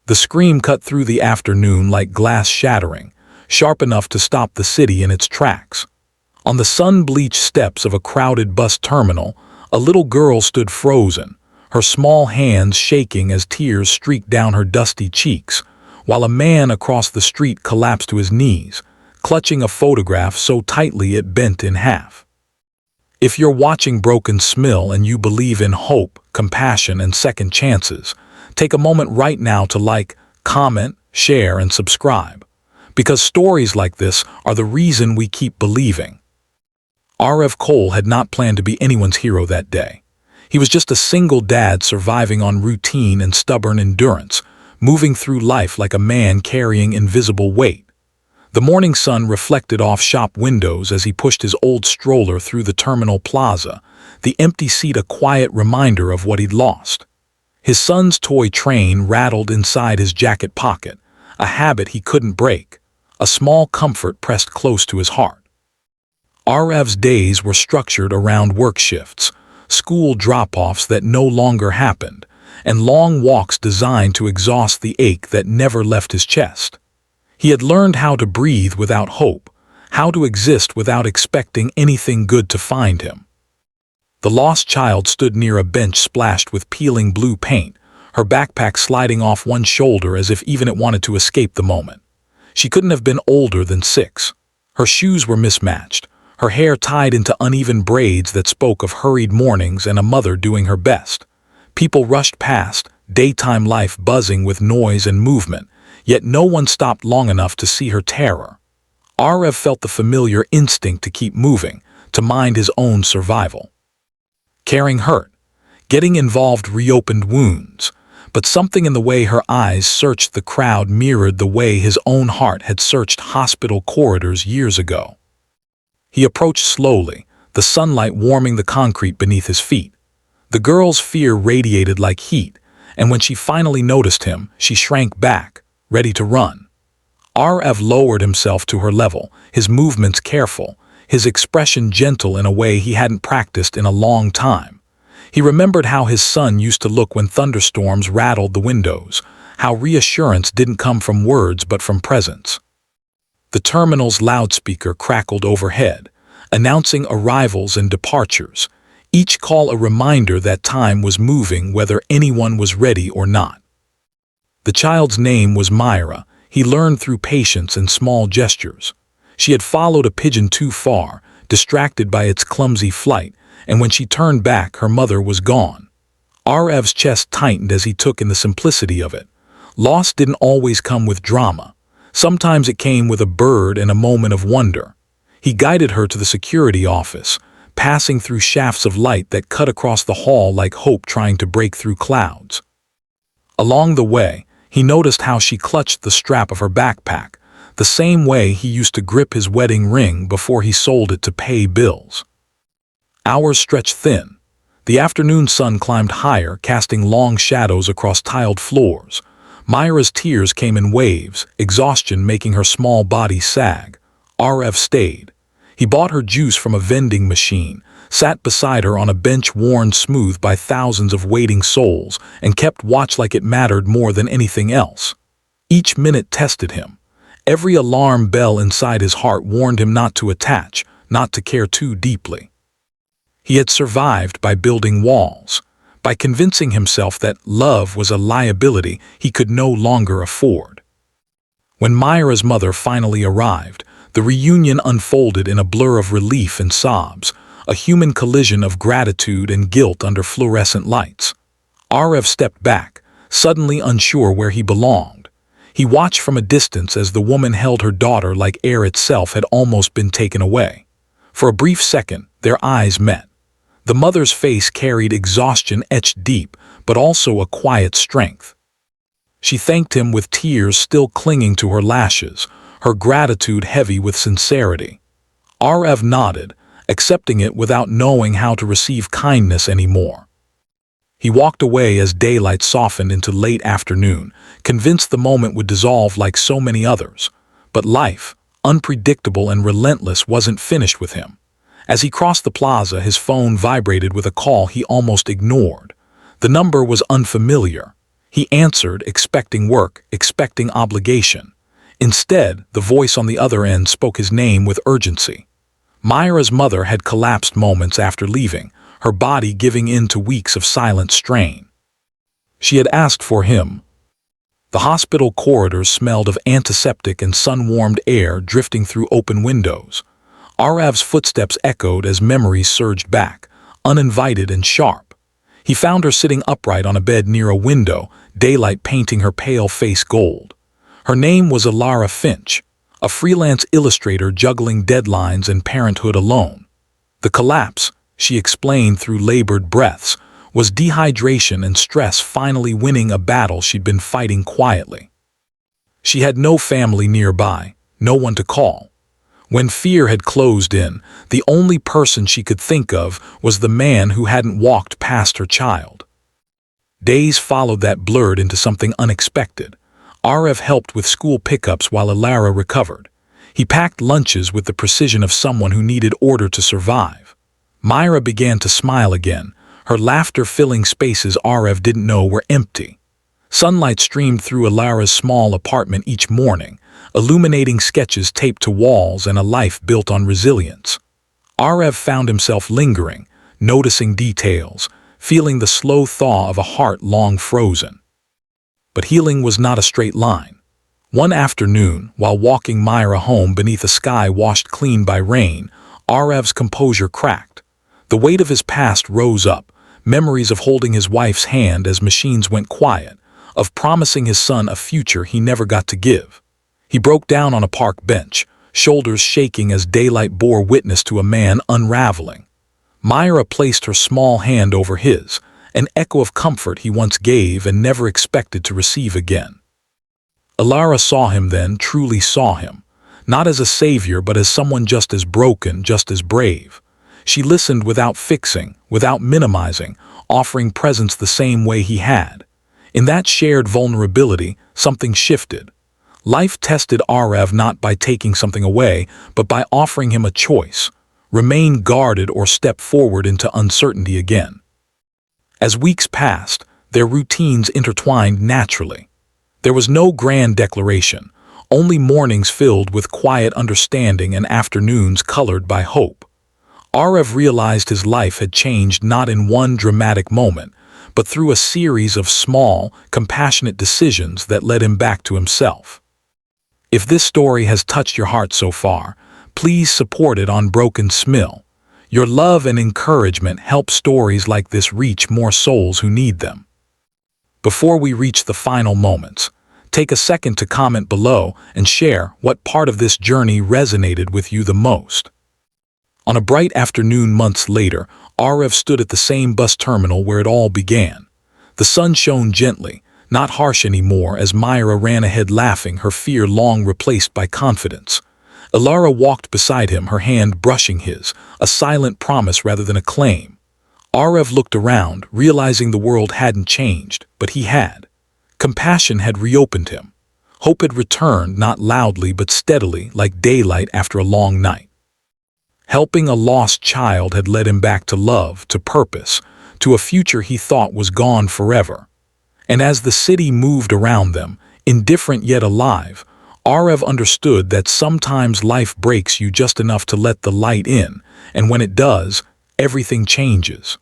The scream cut through the afternoon like glass shattering, sharp enough to stop the city in its tracks. On the sun-bleached steps of a crowded bus terminal, a little girl stood frozen, her small hands shaking as tears streaked down her dusty cheeks, while a man across the street collapsed to his knees, clutching a photograph so tightly it bent in half. If you're watching Broken Smill and you believe in hope, compassion, and second chances, take a moment right now to like, comment, share, and subscribe, because stories like this are the reason we keep believing. R.F. Cole had not planned to be anyone's hero that day. He was just a single dad surviving on routine and stubborn endurance, moving through life like a man carrying invisible weight. The morning sun reflected off shop windows as he pushed his old stroller through the terminal plaza, the empty seat a quiet reminder of what he'd lost. His son's toy train rattled inside his jacket pocket, a habit he couldn't break, a small comfort pressed close to his heart. RF's days were structured around work shifts, school drop-offs that no longer happened, and long walks designed to exhaust the ache that never left his chest. He had learned how to breathe without hope, how to exist without expecting anything good to find him. The lost child stood near a bench splashed with peeling blue paint, her backpack sliding off one shoulder as if even it wanted to escape the moment. She couldn't have been older than 6. Her shoes were mismatched, her hair tied into uneven braids that spoke of hurried mornings and a mother doing her best. People rushed past, daytime life buzzing with noise and movement, yet no one stopped long enough to see her terror. RF felt the familiar instinct to keep moving, to mind his own survival. Caring hurt. Getting involved reopened wounds, but something in the way her eyes searched the crowd mirrored the way his own heart had searched hospital corridors years ago. He approached slowly, the sunlight warming the concrete beneath his feet. The girl's fear radiated like heat, and when she finally noticed him, she shrank back, ready to run. RF lowered himself to her level, his movements careful, his expression gentle in a way he hadn't practiced in a long time. He remembered how his son used to look when thunderstorms rattled the windows, how reassurance didn't come from words but from presence. The terminal's loudspeaker crackled overhead, announcing arrivals and departures, each call a reminder that time was moving whether anyone was ready or not. The child's name was Myra. He learned through patience and small gestures. She had followed a pigeon too far, distracted by its clumsy flight, and when she turned back, her mother was gone. RF's chest tightened as he took in the simplicity of it. Loss didn't always come with drama. Sometimes it came with a bird and a moment of wonder. He guided her to the security office, passing through shafts of light that cut across the hall like hope trying to break through clouds. Along the way, he noticed how she clutched the strap of her backpack, the same way he used to grip his wedding ring before he sold it to pay bills. Hours stretched thin. The afternoon sun climbed higher, casting long shadows across tiled floors. Myra's tears came in waves, exhaustion making her small body sag. RF stayed. He bought her juice from a vending machine, sat beside her on a bench worn smooth by thousands of waiting souls, and kept watch like it mattered more than anything else. Each minute tested him. Every alarm bell inside his heart warned him not to attach, not to care too deeply. He had survived by building walls, by convincing himself that love was a liability he could no longer afford. When Myra's mother finally arrived, the reunion unfolded in a blur of relief and sobs, a human collision of gratitude and guilt under fluorescent lights. RF stepped back, suddenly unsure where he belonged. He watched from a distance as the woman held her daughter like air itself had almost been taken away. For a brief second, their eyes met. The mother's face carried exhaustion etched deep, but also a quiet strength. She thanked him with tears still clinging to her lashes, her gratitude heavy with sincerity. RF nodded, accepting it without knowing how to receive kindness anymore. He walked away as daylight softened into late afternoon, convinced the moment would dissolve like so many others. But life, unpredictable and relentless, wasn't finished with him. As he crossed the plaza, his phone vibrated with a call he almost ignored. The number was unfamiliar. He answered, expecting work, expecting obligation. Instead, the voice on the other end spoke his name with urgency. Myra's mother had collapsed moments after leaving, her body giving in to weeks of silent strain. She had asked for him. The hospital corridors smelled of antiseptic and sun-warmed air drifting through open windows. Arav's footsteps echoed as memories surged back, uninvited and sharp. He found her sitting upright on a bed near a window, daylight painting her pale face gold. Her name was Alara Finch, a freelance illustrator juggling deadlines and parenthood alone. The collapse, she explained through labored breaths, was dehydration and stress finally winning a battle she'd been fighting quietly. She had no family nearby, no one to call. When fear had closed in, the only person she could think of was the man who hadn't walked past her child. Days followed that blurred into something unexpected. Arav helped with school pickups while Alara recovered. He packed lunches with the precision of someone who needed order to survive. Myra began to smile again, her laughter filling spaces Arav didn't know were empty. Sunlight streamed through Alara's small apartment each morning, illuminating sketches taped to walls and a life built on resilience. Arav found himself lingering, noticing details, feeling the slow thaw of a heart long frozen. But healing was not a straight line. One afternoon, while walking Myra home beneath a sky washed clean by rain, Arav's composure cracked. The weight of his past rose up, memories of holding his wife's hand as machines went quiet, of promising his son a future he never got to give. He broke down on a park bench, shoulders shaking as daylight bore witness to a man unraveling. Myra placed her small hand over his, an echo of comfort he once gave and never expected to receive again. Alara saw him then, truly saw him, not as a savior but as someone just as broken, just as brave. She listened without fixing, without minimizing, offering presence the same way he had. In that shared vulnerability, something shifted. Life tested Arav not by taking something away, but by offering him a choice: remain guarded or step forward into uncertainty again. As weeks passed, their routines intertwined naturally. There was no grand declaration, only mornings filled with quiet understanding and afternoons colored by hope. Arav realized his life had changed not in one dramatic moment, but through a series of small, compassionate decisions that led him back to himself. If this story has touched your heart so far, please support it on Broken Smill. Your love and encouragement help stories like this reach more souls who need them. Before we reach the final moments, take a second to comment below and share what part of this journey resonated with you the most. On a bright afternoon months later, Arav stood at the same bus terminal where it all began. The sun shone gently, not harsh anymore, as Myra ran ahead laughing, her fear long replaced by confidence. Alara walked beside him, her hand brushing his, a silent promise rather than a claim. Arav looked around, realizing the world hadn't changed, but he had. Compassion had reopened him. Hope had returned, not loudly but steadily, like daylight after a long night. Helping a lost child had led him back to love, to purpose, to a future he thought was gone forever. And as the city moved around them, indifferent yet alive, Arav understood that sometimes life breaks you just enough to let the light in, and when it does, everything changes.